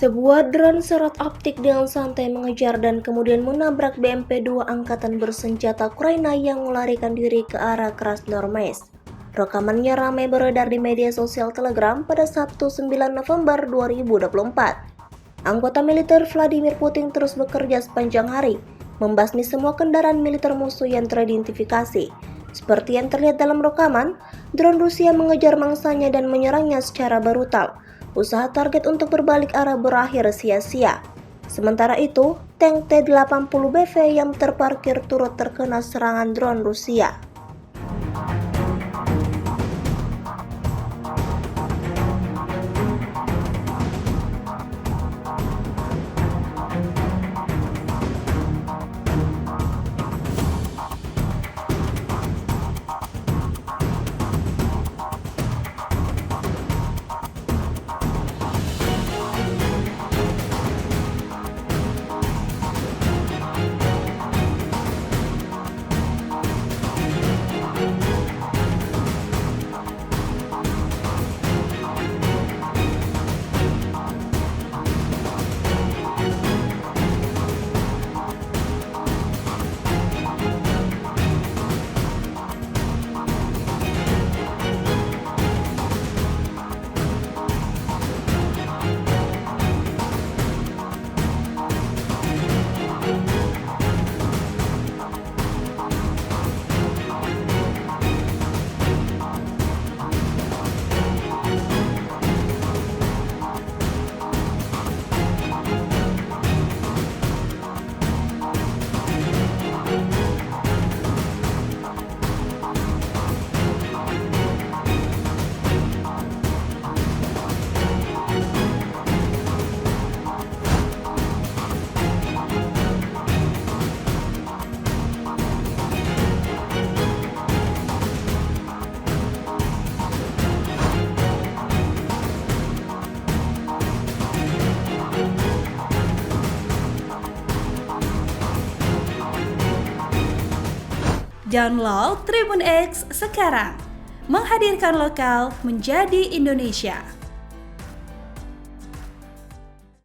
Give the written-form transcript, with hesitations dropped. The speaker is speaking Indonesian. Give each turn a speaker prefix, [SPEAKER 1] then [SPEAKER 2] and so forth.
[SPEAKER 1] Sebuah drone serot optik dengan santai mengejar dan kemudian menabrak BMP-2 Angkatan Bersenjata Ukraina yang melarikan diri ke arah Krasnoarmeysk. Rekamannya ramai beredar di media sosial Telegram pada Sabtu 9 November 2024. Anggota militer Vladimir Putin terus bekerja sepanjang hari, membasmi semua kendaraan militer musuh yang teridentifikasi. Seperti yang terlihat dalam rekaman, drone Rusia mengejar mangsanya dan menyerangnya secara brutal. Usaha target untuk berbalik arah berakhir sia-sia. Sementara itu, tank T-80BV yang terparkir turut terkena serangan drone Rusia.
[SPEAKER 2] Download Tribun X sekarang, menghadirkan lokal menjadi Indonesia.